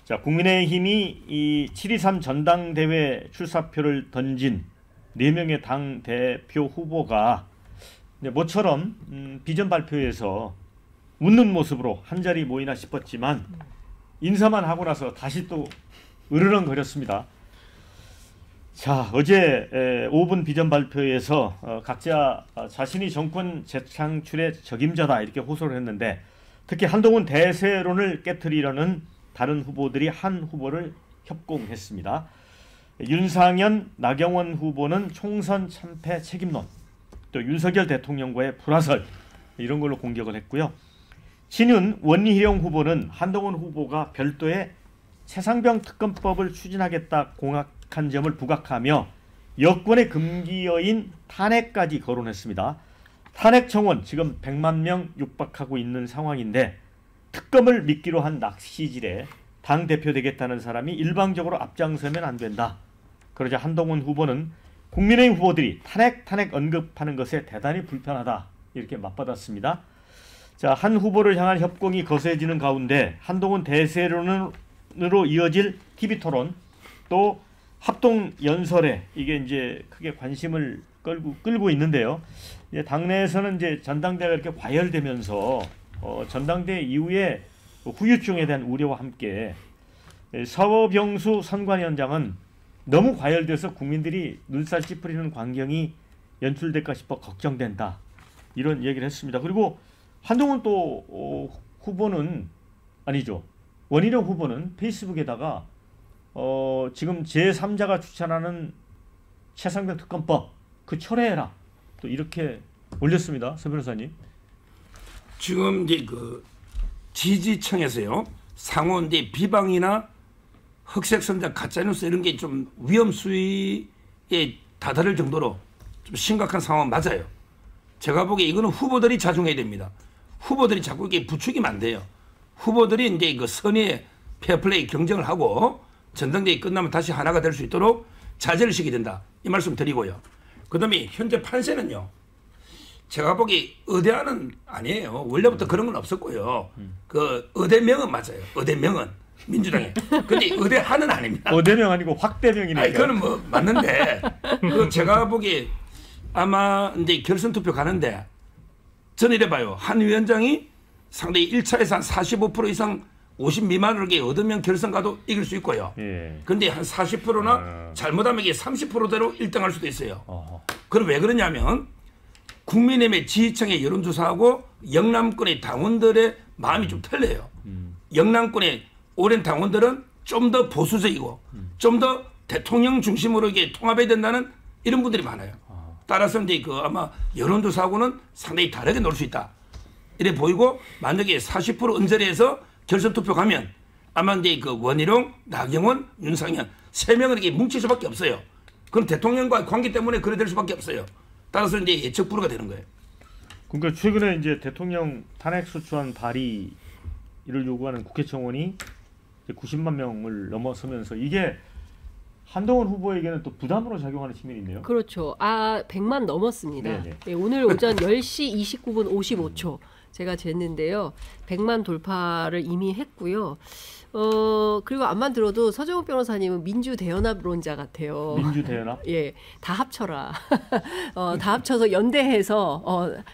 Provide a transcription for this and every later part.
자, 국민의힘이 이 7.23 전당대회 출사표를 던진 4명의 당 대표 후보가 모처럼 비전 발표에서 웃는 모습으로 한자리 모이나 싶었지만 인사만 하고 나서 다시 또 으르렁거렸습니다. 자, 어제 5분 비전 발표에서 각자 자신이 정권 재창출의 적임자다 이렇게 호소를 했는데, 특히 한동훈 대세론을 깨트리려는 다른 후보들이 한 후보를 협공했습니다. 윤상현, 나경원 후보는 총선 참패 책임론, 또 윤석열 대통령과의 불화설 이런 걸로 공격을 했고요. 친윤 원희룡 후보는 한동훈 후보가 별도의 최상병 특검법을 추진하겠다 공약한 점을 부각하며 여권의 금기어인 탄핵까지 거론했습니다. 탄핵 청원 지금 100만 명 육박하고 있는 상황인데 특검을 미끼로 한 낚시질에 당대표 되겠다는 사람이 일방적으로 앞장서면 안 된다. 그러자 한동훈 후보는 국민의힘 후보들이 탄핵 언급하는 것에 대단히 불편하다 이렇게 맞받았습니다. 자, 한 후보를 향한 협공이 거세지는 가운데 한동훈 대세론으로 이어질 TV토론, 또 합동연설에 이게 이제 크게 관심을 끌고 있는데요. 당내에서는 이제 전당대회가 이렇게 과열되면서 전당대회 이후에 후유증에 대한 우려와 함께 서병수 선관위원장은 너무 과열돼서 국민들이 눈살 찌푸리는 광경이 연출될까 싶어 걱정된다 이런 얘기를 했습니다. 그리고 한동훈 또 후보는 아니죠. 원희룡 후보는 페이스북에다가 지금 제3자가 추천하는 최상병 특검법 그 철회해라 또 이렇게 올렸습니다. 서 변호사님. 지금 이제 그 지지층에서요 상호 이제 비방이나 흑색선자 가짜뉴스 이런 게 좀 위험 수위에 다다를 정도로 좀 심각한 상황 맞아요. 제가 보기에 이거는 후보들이 자중해야 됩니다. 후보들이 자꾸 이게 부추기면 안 돼요. 후보들이 이제 그 선의의 페어플레이 경쟁을 하고 전당대회 끝나면 다시 하나가 될 수 있도록 자제를 시켜야 된다. 이 말씀 드리고요. 그 다음에 현재 판세는요. 제가 보기 의대안은 아니에요. 원래부터 그런 건 없었고요. 그 의대명은 맞아요. 의대명은 민주당에. 근데 의대안은 아닙니다. 의대명 아니고 확대명이니까. 그거는 뭐 맞는데 그 제가 보기 아마 이제 결선 투표 가는데 저는 이래봐요. 한 위원장이 상당히 1차에서 한 45% 이상 50 미만으로 얻으면 결선 가도 이길 수 있고요. 근데 한 40%나 잘못하면 이게 30%대로 1등할 수도 있어요. 그럼 왜 그러냐면 국민의힘의 지지층의 여론조사하고 영남권의 당원들의 마음이 좀 틀려요. 영남권의 오랜 당원들은 좀 더 보수적이고 좀 더 대통령 중심으로 이게 통합해야 된다는 이런 분들이 많아요. 따라서 이제 그 아마 여론조사하고는 상당히 다르게 놀 수 있다. 이래 보이고 만약에 40% 언저리에서 결선 투표 가면 아마 이제 그 원희룡, 나경원, 윤상현 3명은 이렇게 뭉칠 수밖에 없어요. 그럼 대통령과 관계 때문에 그래 될 수밖에 없어요. 따라서 이제 예측 불허가 되는 거예요. 그러니까 최근에 이제 대통령 탄핵 소추안 발의를 요구하는 국회 청원이 90만 명을 넘어서면서 이게 한동훈 후보에게는 또 부담으로 작용하는 측면이 있네요. 그렇죠. 100만 넘었습니다. 네, 오늘 오전 10시 29분 55초 제가 쟀는데요. 100만 돌파를 이미 했고요. 그리고 암만 들어도 서정욱 변호사님은 민주대연합론자 같아요. 민주대연합? 예, 다 합쳐라. 다 합쳐서 연대해서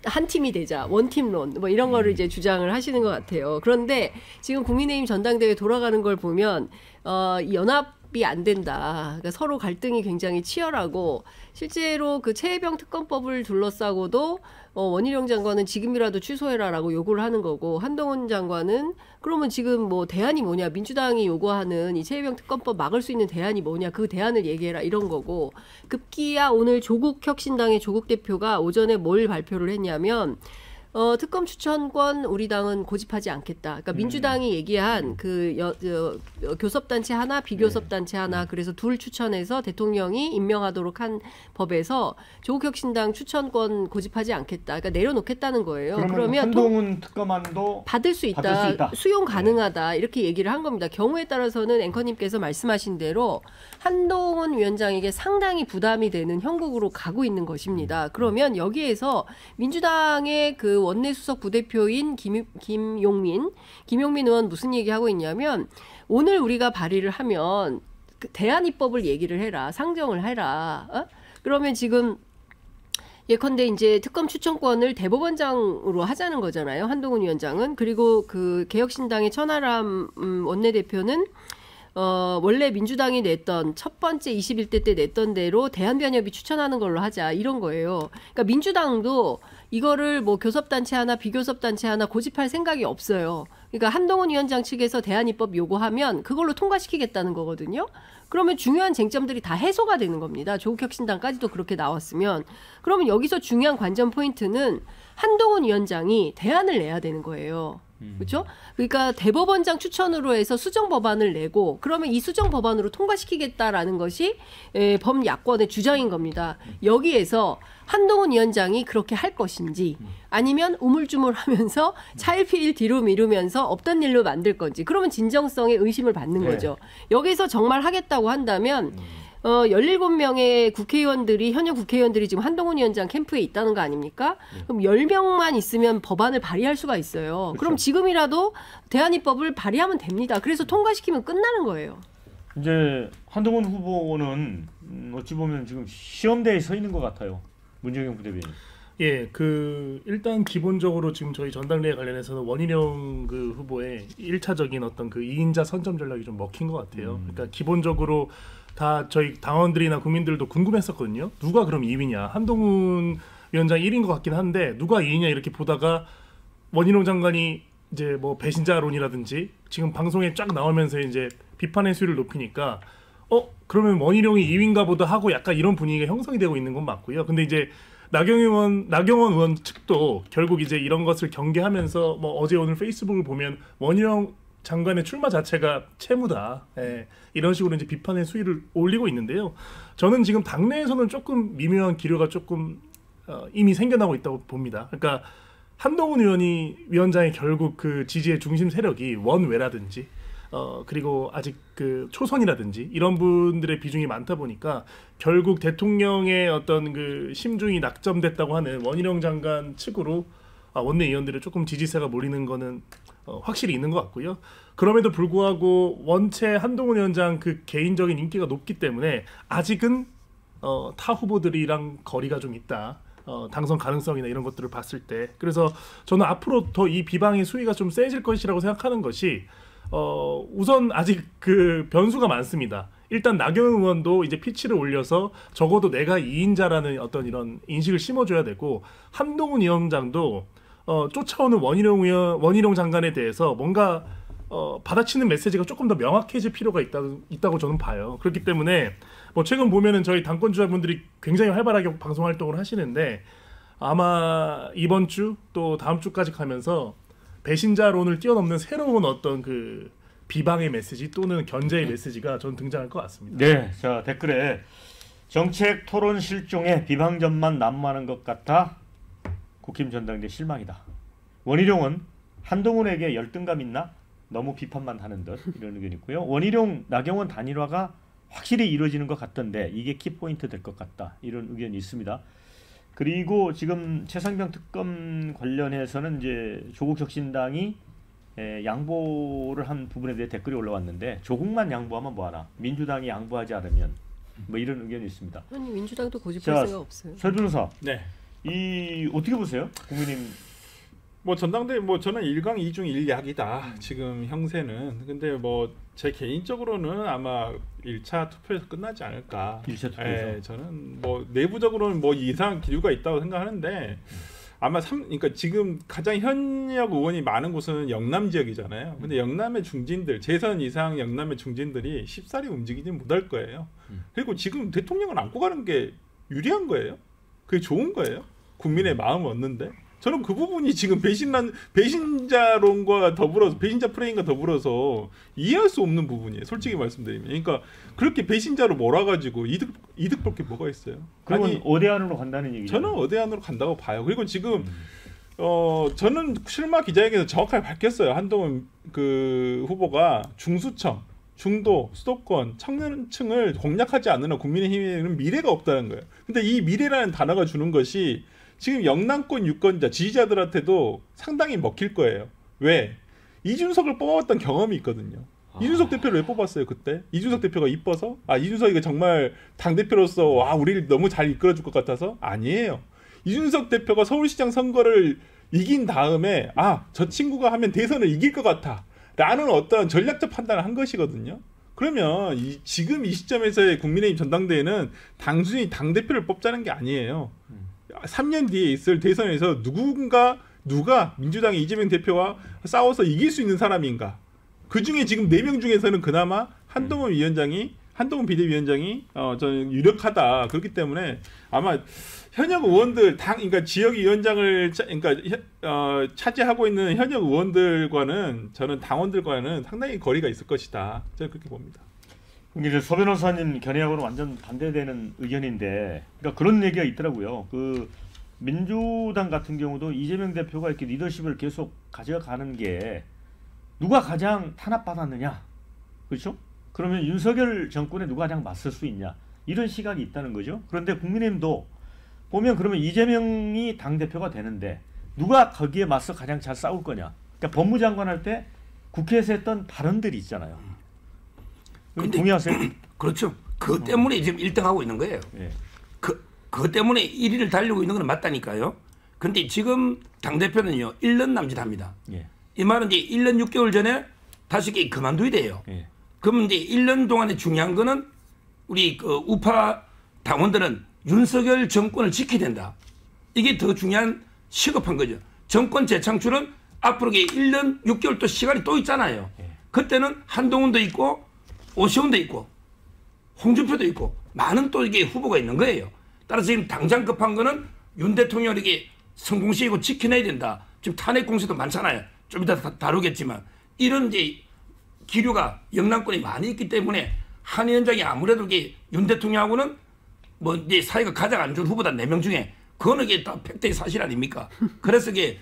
한 팀이 되자. 원팀론 뭐 이런 거를 이제 주장을 하시는 것 같아요. 그런데 지금 국민의힘 전당대회 돌아가는 걸 보면 연합이 안 된다. 그러니까 서로 갈등이 굉장히 치열하고 실제로 그 최혜병 특검법을 둘러싸고도 원희룡 장관은 지금이라도 취소해라라고 요구를 하는 거고 한동훈 장관은 그러면 지금 뭐 대안이 뭐냐 민주당이 요구하는 이 최혜병 특검법 막을 수 있는 대안이 뭐냐 그 대안을 얘기해라 이런 거고 급기야 오늘 조국혁신당의 조국 대표가 오전에 뭘 발표를 했냐면 특검 추천권 우리 당은 고집하지 않겠다. 그러니까 민주당이 얘기한 그 교섭단체 하나, 비교섭단체 하나, 그래서 둘 추천해서 대통령이 임명하도록 한 법에서 조국혁신당 추천권 고집하지 않겠다. 그러니까 내려놓겠다는 거예요. 그러면 한동훈 특검안도 받을 수 있다. 수용 가능하다. 이렇게 얘기를 한 겁니다. 경우에 따라서는 앵커님께서 말씀하신 대로 한동훈 위원장에게 상당히 부담이 되는 형국으로 가고 있는 것입니다. 그러면 여기에서 민주당의 그 원내수석 부대표인 김용민 의원 무슨 얘기하고 있냐면 오늘 우리가 발의를 하면 그 대안입법을 얘기를 해라. 상정을 해라. 그러면 지금 예컨대 이제 특검 추천권을 대법원장으로 하자는 거잖아요. 한동훈 위원장은. 그리고 그 개혁신당의 천하람 원내대표는 원래 민주당이 냈던 첫 번째 21대 때 냈던 대로 대한변협이 추천하는 걸로 하자 이런 거예요. 그러니까 민주당도 이거를 뭐 교섭단체 하나 비교섭단체 하나 고집할 생각이 없어요. 그러니까 한동훈 위원장 측에서 대안입법 요구하면 그걸로 통과시키겠다는 거거든요. 그러면 중요한 쟁점들이 다 해소가 되는 겁니다. 조국혁신당까지도 그렇게 나왔으면. 그러면 여기서 중요한 관전 포인트는 한동훈 위원장이 대안을 내야 되는 거예요. 그렇죠? 그러니까 대법원장 추천으로 해서 수정 법안을 내고 그러면 이 수정 법안으로 통과시키겠다라는 것이 범야권의 주장인 겁니다. 여기에서 한동훈 위원장이 그렇게 할 것인지 아니면 우물쭈물하면서 차일피일 뒤로 미루면서 없던 일로 만들 건지 그러면 진정성의 의심을 받는 거죠. 여기서 정말 하겠다고 한다면 17명의 국회의원들이 현역 국회의원들이 지금 한동훈 위원장 캠프에 있다는 거 아닙니까? 그럼 10명만 있으면 법안을 발의할 수가 있어요. 그렇죠. 그럼 지금이라도 대안입법을 발의하면 됩니다. 그래서 통과시키면 끝나는 거예요. 이제 한동훈 후보는 어찌 보면 지금 시험대에 서 있는 것 같아요. 문재경 부대변인. 예, 일단 기본적으로 지금 저희 전당대회 관련해서는 원희룡 그 후보의 1차적인 어떤 그 2인자 선점 전략이 좀 먹힌 것 같아요. 그러니까 기본적으로 다 저희 당원들이나 국민들도 궁금했었거든요. 누가 그럼 2위냐? 한동훈 위원장 1위인 것 같긴 한데 누가 2위냐 이렇게 보다가 원희룡 장관이 이제 뭐 배신자론이라든지 지금 방송에 쫙 나오면서 이제 비판의 수위를 높이니까 그러면 원희룡이 2위인가 보다 하고 약간 이런 분위기가 형성이 되고 있는 건 맞고요. 근데 이제 나경원 의원 측도 결국 이제 이런 것을 경계하면서 뭐 어제 오늘 페이스북을 보면 원희룡 장관의 출마 자체가 채무다. 이런 식으로 이제 비판의 수위를 올리고 있는데요. 저는 지금 당내에서는 조금 미묘한 기류가 조금 이미 생겨나고 있다고 봅니다. 그러니까 한동훈 위원장의 결국 그 지지의 중심 세력이 원외라든지 그리고 아직 그 초선이라든지 이런 분들의 비중이 많다 보니까 결국 대통령의 어떤 그 심중이 낙점됐다고 하는 원희룡 장관 측으로 원내의원들의 조금 지지세가 몰리는 거는 확실히 있는 것 같고요. 그럼에도 불구하고 원체 한동훈 위원장 그 개인적인 인기가 높기 때문에 아직은 타 후보들이랑 거리가 좀 있다. 당선 가능성이나 이런 것들을 봤을 때 그래서 저는 앞으로 더 이 비방의 수위가 좀 세질 것이라고 생각하는 것이 우선 아직 그 변수가 많습니다. 일단 나경원 의원도 이제 피치를 올려서 적어도 내가 2인자라는 어떤 이런 인식을 심어줘야 되고 한동훈 위원장도 쫓아오는 원희룡 장관에 대해서 뭔가 받아치는 메시지가 조금 더 명확해질 필요가 있다고 저는 봐요. 그렇기 때문에 뭐 최근 보면은 저희 당권주자분들이 굉장히 활발하게 방송 활동을 하시는데 아마 이번 주 또 다음 주까지 가면서 배신자론을 뛰어넘는 새로운 어떤 그 비방의 메시지 또는 견제의 메시지가 전 등장할 것 같습니다. 네, 자 댓글에 정책 토론 실종에 비방전만 난무하는 것 같아 국힘 전당대 실망이다. 원희룡은 한동훈에게 열등감 있나? 너무 비판만 하는 듯 이런 의견이 있고요. 원희룡 나경원 단일화가 확실히 이루어지는 것 같던데 이게 키포인트 될 것 같다 이런 의견이 있습니다. 그리고 지금 최상병 특검 관련해서는 이제 조국혁신당이 양보를 한 부분에 대해 댓글이 올라왔는데 조국만 양보하면 뭐하나 민주당이 양보하지 않으면 뭐 이런 의견이 있습니다. 아니 민주당도 고집할 생각 없어요. 설 변호사, 네. 이 어떻게 보세요? 국민님 뭐 전당대회 뭐 저는 1강 2중 1약이다. 지금 형세는. 근데 뭐 제 개인적으로는 아마 1차 투표에서 끝나지 않을까. 1차 투표에서. 예, 저는 뭐 내부적으로는 뭐 이상한 기류가 있다고 생각하는데 아마 그러니까 지금 가장 현역 의원이 많은 곳은 영남 지역이잖아요. 근데 영남의 중진들, 재선 이상 영남의 중진들이 쉽사리 움직이지 못할 거예요. 그리고 지금 대통령을 안고 가는 게 유리한 거예요. 그게 좋은 거예요. 국민의 마음을 얻는데. 저는 그 부분이 지금 배신자론과 더불어서 배신자 프레임과 더불어서 이해할 수 없는 부분이에요. 솔직히 말씀드리면. 그러니까 그렇게 배신자로 몰아가지고 이득 볼 게 뭐가 있어요? 그러면 어대안으로 간다는 얘기죠. 저는 어대안으로 간다고 봐요. 그리고 지금 저는 실마 기자회견에서 정확하게 밝혔어요. 한동훈 그 후보가 중수청, 중도, 수도권, 청년층을 공략하지 않으면 국민의힘에는 미래가 없다는 거예요. 근데 이 미래라는 단어가 주는 것이 지금 영남권 유권자, 지지자들한테도 상당히 먹힐 거예요. 왜? 이준석을 뽑아왔던 경험이 있거든요. 이준석 대표를 왜 뽑았어요 그때? 이준석 대표가 이뻐서? 이준석이가 정말 당 대표로서 와 우리를 너무 잘 이끌어줄 것 같아서? 아니에요. 이준석 대표가 서울시장 선거를 이긴 다음에 저 친구가 하면 대선을 이길 것 같아 라는 어떤 전략적 판단을 한 것이거든요. 그러면 지금 이 시점에서의 국민의힘 전당대회는 단순히 당대표를 뽑자는 게 아니에요. 3년 뒤에 있을 대선에서 누가 민주당의 이재명 대표와 싸워서 이길 수 있는 사람인가. 그중에 지금 4명 중에서는 그나마 한동훈 비대위원장이 저는 유력하다. 그렇기 때문에 아마 현역 의원들 그러니까 지역 위원장을 차지하고 있는 현역 의원들과는 저는 당원들과는 상당히 거리가 있을 것이다. 저는 그렇게 봅니다. 이제 서 변호사님 견해하고는 완전 반대되는 의견인데, 그러니까 그런 얘기가 있더라고요. 그 민주당 같은 경우도 이재명 대표가 이렇게 리더십을 계속 가져가는 게 누가 가장 탄압받았느냐, 그렇죠? 그러면 윤석열 정권에 누가 가장 맞설 수 있냐, 이런 시각이 있다는 거죠. 그런데 국민의힘도 보면 그러면 이재명이 당대표가 되는데 누가 거기에 맞서 가장 잘 싸울 거냐. 그러니까 법무장관 할 때 국회에서 했던 발언들이 있잖아요. 동의하세요? 그렇죠. 그것 때문에 지금 1등하고 있는 거예요. 예. 그것 때문에 1위를 달리고 있는 건 맞다니까요. 그런데 지금 당대표는요 1년 남짓합니다. 예. 이 말은 이제 1년 6개월 전에 다시 그만둬야 돼요. 예. 그러면 이제 1년 동안에 중요한 거는 우리 그 우파 당원들은 윤석열 정권을 지켜야 된다. 이게 더 중요한 시급한 거죠. 정권 재창출은 앞으로 1년 6개월 또 시간이 또 있잖아요. 그때는 한동훈도 있고 오시훈도 있고 홍준표도 있고 많은 또 이게 후보가 있는 거예요. 따라서 지금 당장 급한 거는 윤 대통령에게 성공시키고 지켜내야 된다. 지금 탄핵 공세도 많잖아요. 좀 이따 다루겠지만 이런 이제 기류가 영남권에 많이 있기 때문에 한 위원장이 아무래도 윤 대통령하고는 뭐 이제 사이가 가장 안 좋은 후보다 4명 중에 그거는 이게 다 팩트의 사실 아닙니까? 그래서 이게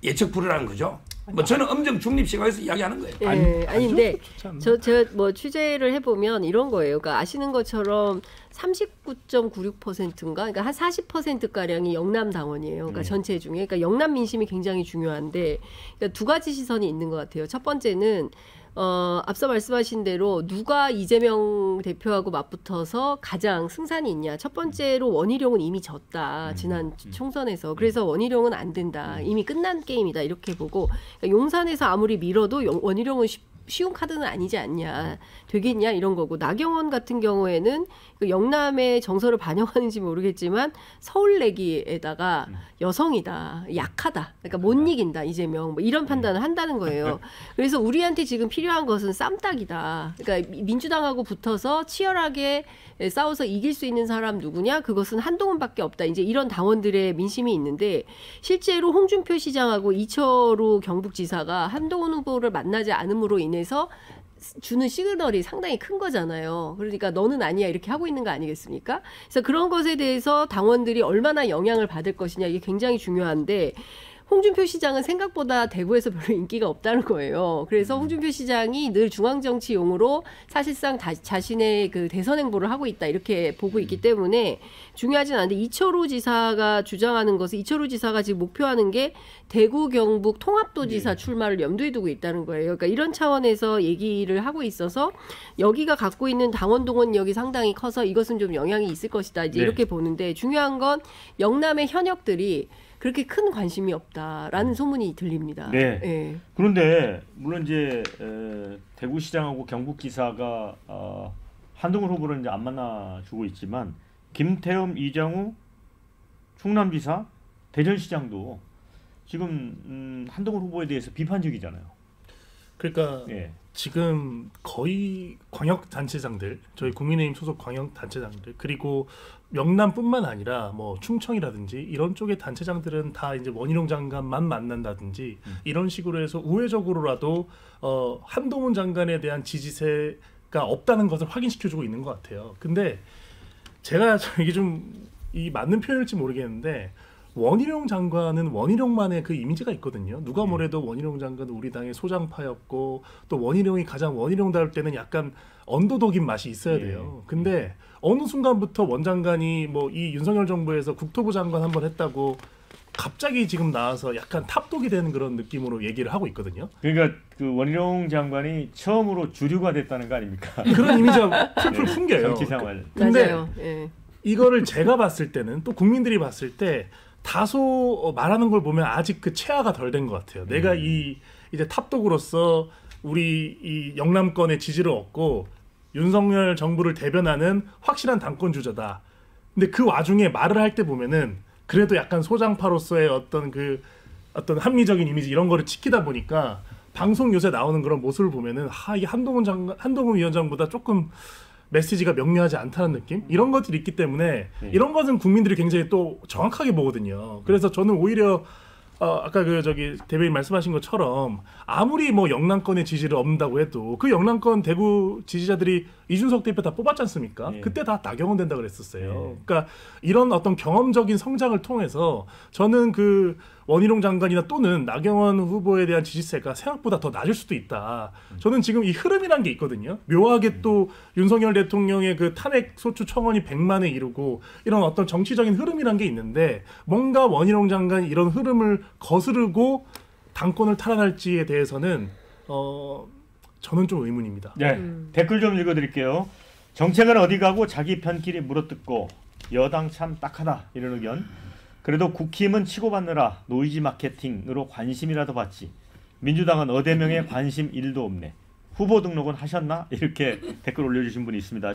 예측 불허라는 거죠. 뭐 저는 엄정 중립 시각에서 이야기하는 거예요. 예, 아닌데 제가 뭐 취재를 해보면 이런 거예요. 그러니까 아시는 것처럼 39.96%인가, 그러니까 한 40% 가량이 영남 당원이에요. 그러니까 전체 중에, 그러니까 영남 민심이 굉장히 중요한데, 그러니까 두 가지 시선이 있는 것 같아요. 첫 번째는 앞서 말씀하신 대로 누가 이재명 대표하고 맞붙어서 가장 승산이 있냐. 첫 번째로 원희룡은 이미 졌다. 지난 총선에서. 그래서 원희룡은 안 된다. 이미 끝난 게임이다. 이렇게 보고, 그러니까 용산에서 아무리 밀어도 원희룡은 쉬운 카드는 아니지 않냐, 되겠냐, 이런 거고, 나경원 같은 경우에는 그 영남의 정서를 반영하는지 모르겠지만 서울 내기에다가 여성이다, 약하다, 그러니까 못 이긴다 이재명, 뭐 이런 판단을 한다는 거예요. 그래서 우리한테 지금 필요한 것은 쌈딱이다. 그러니까 민주당하고 붙어서 치열하게 싸워서 이길 수 있는 사람 누구냐? 그것은 한동훈밖에 없다. 이제 이런 당원들의 민심이 있는데, 실제로 홍준표 시장하고 이철우 경북지사가 한동훈 후보를 만나지 않음으로 인해서 주는 시그널이 상당히 큰 거잖아요. 그러니까 너는 아니야 이렇게 하고 있는 거 아니겠습니까? 그래서 그런 것에 대해서 당원들이 얼마나 영향을 받을 것이냐, 이게 굉장히 중요한데, 홍준표 시장은 생각보다 대구에서 별로 인기가 없다는 거예요. 그래서 홍준표 시장이 늘 중앙정치용으로 사실상 자신의 그 대선 행보를 하고 있다, 이렇게 보고 있기 때문에 중요하진 않은데, 이철우 지사가 주장하는 것은, 이철우 지사가 지금 목표하는 게 대구 경북 통합도지사 출마를 염두에 두고 있다는 거예요. 그러니까 이런 차원에서 얘기를 하고 있어서 여기가 갖고 있는 당원 동원력이 상당히 커서 이것은 좀 영향이 있을 것이다, 이제 이렇게 보는데, 중요한 건 영남의 현역들이 그렇게 큰 관심이 없다라는 소문이 들립니다. 네. 예. 그런데 물론 이제 대구시장하고 경북지사가 한동훈 후보를 이제 안 만나주고 있지만, 김태흠, 이장우, 충남지사, 대전시장도 지금 한동훈 후보에 대해서 비판적이잖아요. 그러니까 예. 지금 거의 광역단체장들, 저희 국민의힘 소속 광역단체장들, 그리고 영남뿐만 아니라 뭐 충청이라든지 이런 쪽의 단체장들은 다 이제 원희룡 장관만 만난다든지 이런 식으로 해서 우회적으로라도 한동훈 장관에 대한 지지세가 없다는 것을 확인시켜주고 있는 것 같아요. 근데 제가 이게 좀 이 맞는 표현일지 모르겠는데, 원희룡 장관은 원희룡만의 그 이미지가 있거든요. 누가 뭐래도 원희룡 장관은 우리 당의 소장파였고, 또 원희룡이 가장 원희룡다울 때는 약간 언더독인 맛이 있어야 돼요. 근데 어느 순간부터 원 장관이 뭐 이 윤석열 정부에서 국토부 장관 한번 했다고 갑자기 지금 나와서 약간 탑독이 되는 그런 느낌으로 얘기를 하고 있거든요. 그러니까 그 원희룡 장관이 처음으로 주류가 됐다는 거 아닙니까? 그런 이미지가 풀풀 풍겨요. 정치 생활. 근데 맞아요. 예. 이거를 제가 봤을 때는 또 국민들이 봤을 때 다소 말하는 걸 보면 아직 그 체화가 덜 된 것 같아요. 내가 이제 탑독으로서 우리 이 영남권의 지지를 얻고 윤석열 정부를 대변하는 확실한 당권 주자다. 근데 그 와중에 말을 할 때 보면은 그래도 약간 소장파로서의 어떤 합리적인 이미지 이런 거를 지키다 보니까 방송 요새 나오는 그런 모습을 보면은 이 한동훈 위원장보다 조금 메시지가 명료하지 않다는 느낌? 이런 것들이 있기 때문에 이런 것은 국민들이 굉장히 또 정확하게 보거든요. 그래서 저는 오히려 아까 대변인 말씀하신 것처럼 아무리 뭐 영남권의 지지를 얻는다고 해도 그 영남권 대구 지지자들이 이준석 대표 다 뽑았지 않습니까? 그때 다 나경원 된다 그랬었어요. 그러니까 이런 어떤 경험적인 성장을 통해서 저는 그 원희룡 장관이나 또는 나경원 후보에 대한 지지세가 생각보다 더 낮을 수도 있다. 저는 지금 이 흐름이란 게 있거든요. 묘하게 또 윤석열 대통령의 그 탄핵 소추 청원이 100만에 이르고 이런 어떤 정치적인 흐름이란 게 있는데 뭔가 원희룡 장관이 이런 흐름을 거스르고 당권을 탈환할지에 대해서는 저는 좀 의문입니다. 네, 댓글 좀 읽어드릴게요. 정책은 어디 가고 자기 편끼리 물어뜯고 여당 참 딱하다 이런 의견. 그래도 국힘은 치고받느라 노이즈 마케팅으로 관심이라도 받지. 민주당은 어대명에 관심 1도 없네. 후보 등록은 하셨나? 이렇게 댓글 올려주신 분이 있습니다.